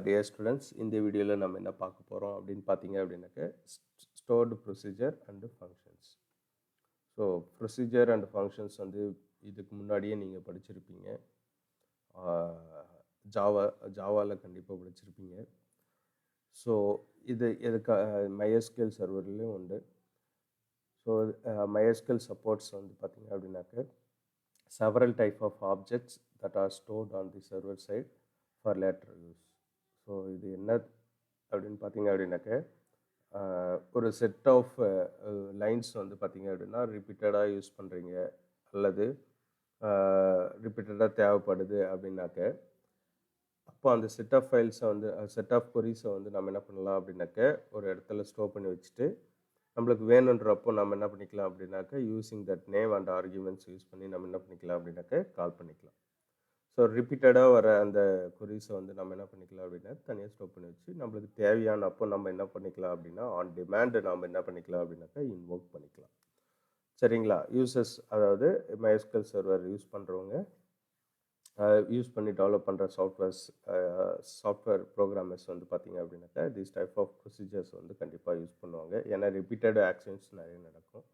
Dear students, இந்த வீடியோவில் நம்ம என்ன பார்க்க போகிறோம் அப்படின்னு பார்த்தீங்க அப்படின்னாக்க stored procedure and functions. So procedure and functions வந்து இதுக்கு முன்னாடியே நீங்கள் படிச்சிருப்பீங்க. ஜாவாவில் கண்டிப்பாக படிச்சிருப்பீங்க. ஸோ இதுக்கு MySQL சர்வர்லேயும் உண்டு. ஸோ MySQL சப்போர்ட்ஸ் வந்து பார்த்தீங்க அப்படின்னாக்க several type of objects that are stored on the server side for later use. So இது என்ன அப்படின்னு பார்த்தீங்க அப்படின்னாக்க ஒரு செட் ஆஃப் லைன்ஸ் வந்து பார்த்தீங்க அப்படின்னா ரிப்பீட்டடாக யூஸ் பண்ணுறீங்க அல்லது ரிப்பீட்டடாக தேவைப்படுது அப்படின்னாக்க அப்போ அந்த செட் ஆஃப் ஃபைல்ஸை வந்து செட் ஆஃப் கொரீஸை வந்து நம்ம என்ன பண்ணலாம் அப்படின்னாக்க ஒரு இடத்துல ஸ்டோர் பண்ணி வச்சுட்டு நம்மளுக்கு வேணுன்றப்போ நம்ம என்ன பண்ணிக்கலாம் அப்படின்னாக்க using that name and arguments use பண்ணி நம்ம என்ன பண்ணிக்கலாம் அப்படின்னாக்க கால் பண்ணிக்கலாம். ஸோ ரிப்பீட்டடாக வர அந்த கொரீஸை வந்து நம்ம என்ன பண்ணிக்கலாம் அப்படின்னா தனியாக ஸ்டோர் பண்ணி வச்சு நம்மளுக்கு தேவையான அப்போ நம்ம என்ன பண்ணிக்கலாம் அப்படின்னா ஆன் டிமாண்ட் நம்ம என்ன பண்ணிக்கலாம் அப்படின்னாக்கா இன்வோக் பண்ணிக்கலாம். சரிங்களா? யூசர்ஸ், அதாவது MySQL சர்வர் யூஸ் பண்ணுறவங்க, யூஸ் பண்ணி டெவலப் பண்ணுற சாஃப்ட்வேர் ப்ரோக்ராமர்ஸ் வந்து பார்த்தீங்க அப்படின்னாக்கா திஸ் டைப் ஆஃப் ப்ரொசீஜர்ஸ் வந்து கண்டிப்பாக யூஸ் பண்ணுவாங்க. ஏன்னா ரிப்பீட்டட் ஆக்ஷன்ஸ் நிறைய நடக்கும்.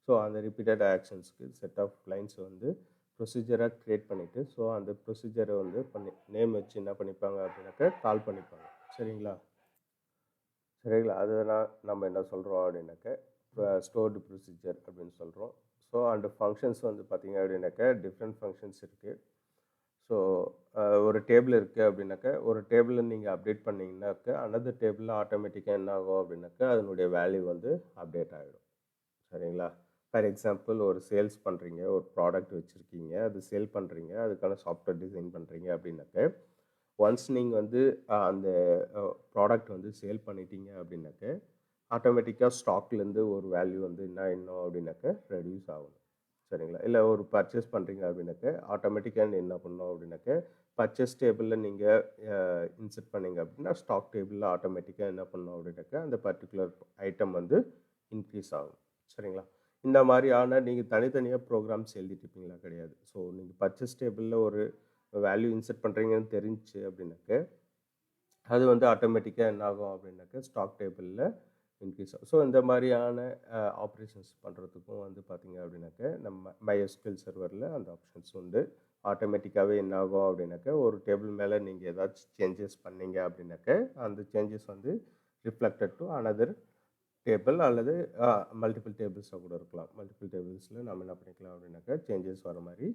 ஸோ அந்த ரிப்பீட்டட் ஆக்ஷன்ஸ்க்கு செட் ஆஃப் லைன்ஸ் வந்து ப்ரொசீஜராக க்ரியேட் பண்ணிவிட்டு ஸோ அந்த ப்ரொசீஜரை வந்து நேம் வச்சு என்ன பண்ணிப்பாங்க அப்படின்னாக்கா கால் பண்ணிப்பாங்க. சரிங்களா? அதனால் நம்ம என்ன சொல்கிறோம் அப்படின்னாக்க ஸ்டோர்டு ப்ரொசீஜர் அப்படின்னு சொல்கிறோம். ஸோ அண்டு ஃபங்க்ஷன்ஸ் வந்து பார்த்தீங்க அப்படின்னாக்கா டிஃப்ரெண்ட் ஃபங்க்ஷன்ஸ் இருக்குது. ஸோ ஒரு டேபிள் இருக்குது அப்படின்னாக்கா ஒரு டேபிளில் நீங்கள் அப்டேட் பண்ணிங்கனாக்கா அனதர் டேபிளில் ஆட்டோமேட்டிக்காக என்ன ஆகும் அப்படின்னாக்கா அதனுடைய வேல்யூ வந்து அப்டேட் ஆகிடும். சரிங்களா? ஃபார் எக்ஸாம்பிள், ஒரு சேல்ஸ் பண்ணுறீங்க, ஒரு ப்ராடக்ட் வச்சுருக்கீங்க, அது சேல் பண்ணுறீங்க, அதுக்கான சாஃப்ட்வேர் டிசைன் பண்ணுறீங்க அப்படின்னாக்க ஒன்ஸ் நீங்கள் வந்து அந்த ப்ராடக்ட் வந்து சேல் பண்ணிட்டீங்க அப்படின்னாக்க ஆட்டோமேட்டிக்காக ஸ்டாக்லேருந்து ஒரு வேல்யூ வந்து என்ன ஆகிடணும் அப்படின்னாக்க ரெடியூஸ் ஆகணும். சரிங்களா? இல்லை ஒரு பர்ச்சேஸ் பண்ணுறீங்க அப்படின்னாக்க ஆட்டோமேட்டிக்காக என்ன பண்ணணும் அப்படின்னாக்க பர்ச்சேஸ் டேபிளில் நீங்கள் இன்செர்ட் பண்ணிங்க அப்படின்னா ஸ்டாக் டேபிளில் ஆட்டோமேட்டிக்காக என்ன பண்ணணும் அப்படின்னாக்க அந்த பர்டிகுலர் ஐட்டம் வந்து இன்க்ரீஸ் ஆகும். சரிங்களா? இந்த மாதிரியான நீங்கள் தனித்தனியாக ப்ரோக்ராம்ஸ் எழுதிட்டு இருப்பீங்களா? கிடையாது. ஸோ நீங்கள் பர்ச்சேஸ் டேபிளில் ஒரு வேல்யூ இன்செர்ட் பண்ணுறீங்கன்னு தெரிஞ்சு அப்படின்னாக்க அது வந்து ஆட்டோமேட்டிக்காக என்ன ஆகும் அப்படின்னாக்க ஸ்டாக் டேபிளில் இன்க்ரீஸ் ஆகும். ஸோ இந்த மாதிரியான ஆப்ரேஷன்ஸ் பண்ணுறதுக்கும் வந்து பார்த்தீங்க அப்படின்னாக்க நம்ம MySQL சர்வரில் அந்த ஆப்ஷன்ஸ் உண்டு. ஆட்டோமேட்டிக்காகவே என்ன ஆகும் அப்படின்னாக்க ஒரு டேபிள் மேலே நீங்கள் ஏதாச்சும் சேஞ்சஸ் பண்ணீங்க அப்படின்னாக்க அந்த சேஞ்சஸ் வந்து ரிஃப்ளெக்டட் டு அனதர் டேபிள் அல்லது மல்டிபிள் டேபிள்ஸாக கூட இருக்கலாம். மல்டிபிள் டேபிள்ஸில் நம்ம என்ன பண்ணிக்கலாம் அப்படின்னாக்கா சேஞ்சஸ் வர மாதிரி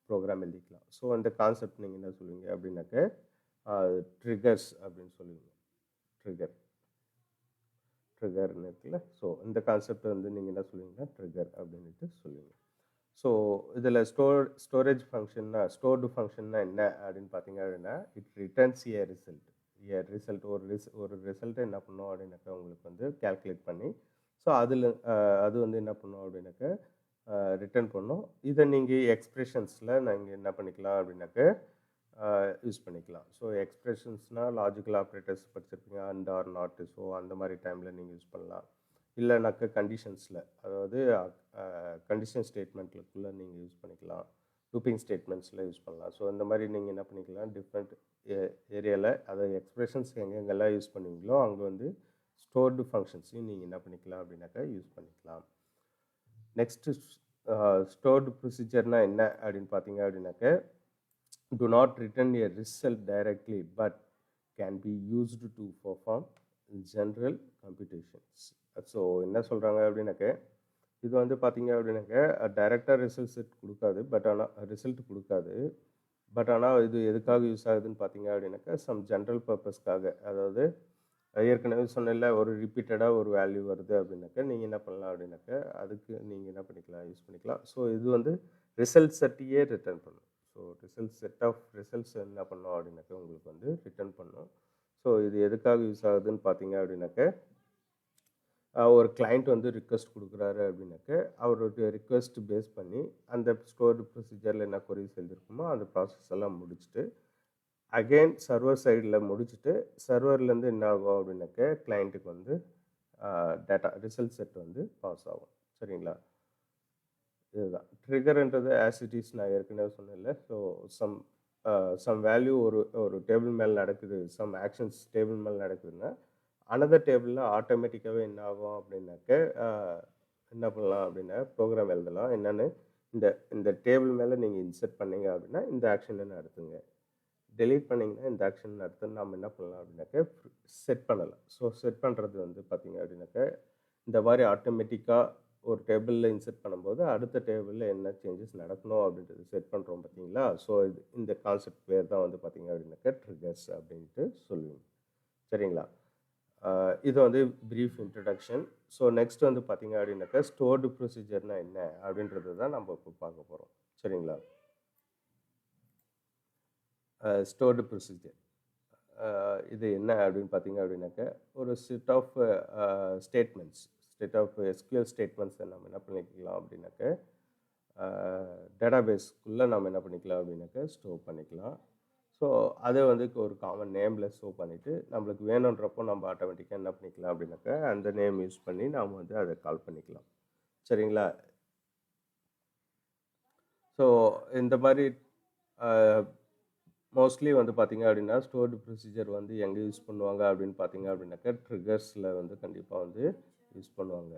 ப்ரோக்ராம் எழுதிக்கலாம். ஸோ அந்த கான்செப்ட் நீங்கள் என்ன சொல்லுவீங்க அப்படின்னாக்க ட்ரிகர்ஸ் அப்படின்னு சொல்லுவீங்க. ட்ரிகர்னு இருக்குல்ல. ஸோ இந்த கான்செப்ட் வந்து நீங்கள் என்ன சொல்லுவீங்கன்னா ட்ரிகர் அப்படின்ட்டு சொல்லுவீங்க. ஸோ இதில் ஸ்டோரேஜ் ஃபங்க்ஷன்னா ஸ்டோர்டு ஃபங்க்ஷன்னா என்ன அப்படின்னு பார்த்தீங்க அப்படின்னா இட் ரிட்டர்ன்ஸ் ஏ ரிசல்ட் ஒரு ரிசல்ட்டை என்ன பண்ணோம் அப்படின்னாக்கா உங்களுக்கு வந்து கேல்குலேட் பண்ணி ஸோ அது வந்து என்ன பண்ணோம் அப்படின்னாக்கா ரிட்டர்ன் பண்ணோம். இதை நீங்கள் எக்ஸ்பிரஷன்ஸில் நீங்கள் என்ன பண்ணிக்கலாம் அப்படின்னாக்க யூஸ் பண்ணிக்கலாம். ஸோ எக்ஸ்பிரஷன்ஸ்னால் லாஜிக்கல் ஆப்ரேட்டர்ஸ் படிச்சிருப்பீங்க, அண்ட் ஆர் நாட்டு. ஸோ அந்த மாதிரி டைமில் நீங்கள் யூஸ் பண்ணலாம். இல்லைனாக்க கண்டிஷன்ஸில், அதாவது கண்டிஷன் ஸ்டேட்மெண்ட்டுக்குள்ளே நீங்கள் யூஸ் பண்ணிக்கலாம். லூப்பிங் ஸ்டேட்மெண்ட்ஸில் யூஸ் பண்ணலாம். ஸோ இந்த மாதிரி நீங்கள் என்ன பண்ணிக்கலாம் டிஃப்ரெண்ட் ஏரியாவில் அதாவது எக்ஸ்பிரஷன்ஸ் எங்கெங்கெல்லாம் யூஸ் பண்ணுவீங்களோ அங்கே வந்து ஸ்டோர்டு ஃபங்க்ஷன்ஸையும் நீங்கள் என்ன பண்ணிக்கலாம் அப்படின்னாக்கா யூஸ் பண்ணிக்கலாம். நெக்ஸ்ட்டு ஸ்டோர்டு ப்ரொசீஜர்னால் என்ன அப்படின்னு பார்த்தீங்க அப்படின்னாக்க do not return a result directly but can be used to perform general computations. So என்ன சொல்கிறாங்க அப்படின்னாக்க இது வந்து பார்த்தீங்க அப்படின்னாக்க டைரெக்டாக ரிசல்ட் கொடுக்காது. பட் ஆனால் இது எதுக்காக யூஸ் ஆகுதுன்னு பார்த்தீங்க அப்படின்னாக்கா சம் ஜென்ரல் பர்பஸ்க்காக, அதாவது ஏற்கனவே சொன்னல ஒரு ரிப்பீட்டடாக ஒரு வேல்யூ வருது அப்படின்னாக்கா நீங்கள் என்ன பண்ணலாம் அப்படின்னாக்கா அதுக்கு நீங்கள் என்ன பண்ணிக்கலாம் யூஸ் பண்ணிக்கலாம். ஸோ இது வந்து ரிசல்ட் செட்டையே ரிட்டர்ன் பண்ணும். ஸோ செட் ஆஃப் ரிசல்ட்ஸ் என்ன பண்ணோம் அப்படின்னாக்கா உங்களுக்கு வந்து ரிட்டர்ன் பண்ணும். ஸோ இது எதுக்காக யூஸ் ஆகுதுன்னு பார்த்தீங்க அப்படின்னாக்க ஒரு கிளைண்ட் வந்து ரிக்வெஸ்ட் கொடுக்குறாரு அப்படின்னாக்க அவருடைய ரிக்வெஸ்ட் பேஸ் பண்ணி அந்த ஸ்டோர்டு ப்ரொசீஜரில் என்ன கொரீஸ் எழுதிருக்குமோ அந்த ப்ராசஸ் எல்லாம் முடிச்சுட்டு அகெயின் சர்வர் சைடில் முடிச்சுட்டு சர்வர்லேருந்து என்ன ஆகும் அப்படின்னாக்க கிளைண்ட்டுக்கு வந்து டேட்டா ரிசல்ட் செட் வந்து பாஸ் ஆகும். சரிங்களா? இதுதான் ட்ரிகர்ன்றது ஆஸ் இட் இஸ் நான் ஏற்கனவே சொன்னேன்ல. ஸோ சம் வேல்யூ ஒரு டேபிள் மேலே நடக்குது, சம் ஆக்ஷன்ஸ் டேபிள் மேலே நடக்குதுன்னா அனதர் டேபிளில் ஆட்டோமேட்டிக்காகவே என்ன ஆகும் அப்படின்னாக்க என்ன பண்ணலாம் அப்படின்னா ப்ரோக்ராம் எழுதலாம். என்னென்னு இந்த இந்த டேபிள் மேலே நீங்கள் இன்சர்ட் பண்ணீங்க அப்படின்னா இந்த ஆக்ஷனை நடத்துங்க, டெலீட் பண்ணிங்கன்னா இந்த ஆக்ஷன் நடத்துன்னு நம்ம என்ன பண்ணலாம் அப்படின்னாக்க செட் பண்ணலாம். ஸோ செட் பண்ணுறது வந்து பார்த்தீங்க அப்படின்னாக்க இந்த மாதிரி ஆட்டோமேட்டிக்காக ஒரு டேபிளில் இன்சர்ட் பண்ணும்போது அடுத்த டேபிளில் என்ன சேஞ்சஸ் நடக்கணும் அப்படின்றது செட் பண்ணுறோம் பார்த்தீங்களா. ஸோ இந்த கான்செப்ட் பேர் தான் வந்து பார்த்தீங்க அப்படின்னாக்க ட்ரிகர்ஸ் அப்படின்ட்டு சொல்லுவீங்க. சரிங்களா. இது வந்து ப்ரீஃப் இன்ட்ரடக்ஷன். ஸோ நெக்ஸ்ட் வந்து பார்த்தீங்க அப்படின்னாக்கா ஸ்டோர்டு ப்ரொசீஜர்னால் என்ன அப்படின்றது தான் நம்ம இப்போ பார்க்க போகிறோம். சரிங்களா. ஸ்டோர்டு ப்ரொசீஜர் இது என்ன அப்படின்னு பார்த்தீங்க அப்படின்னாக்கா ஒரு செட் ஆஃப் எஸ்கியூஎல் ஸ்டேட்மெண்ட்ஸை நம்ம என்ன பண்ணிக்கலாம் அப்படின்னாக்க டேட்டாபேஸ்க்குள்ளே நம்ம என்ன பண்ணிக்கலாம் அப்படின்னாக்க ஸ்டோர் பண்ணிக்கலாம். ஸோ அதை வந்து ஒரு காமன் நேமில் ஸ்டோர் பண்ணிவிட்டு நம்மளுக்கு வேணுன்றப்போ நம்ம ஆட்டோமேட்டிக்காக என்ன பண்ணிக்கலாம் அப்படின்னாக்கா அந்த நேம் யூஸ் பண்ணி நாம் வந்து அதை கால் பண்ணிக்கலாம். சரிங்களா. ஸோ இந்த மாதிரி மோஸ்ட்லி வந்து பார்த்தீங்க அப்படின்னா ஸ்டோர்டு ப்ரொசீஜர் வந்து எங்கே யூஸ் பண்ணுவாங்க அப்படின்னு பார்த்தீங்க அப்படின்னாக்கா ட்ரிகர்ஸில் வந்து கண்டிப்பாக வந்து யூஸ் பண்ணுவாங்க.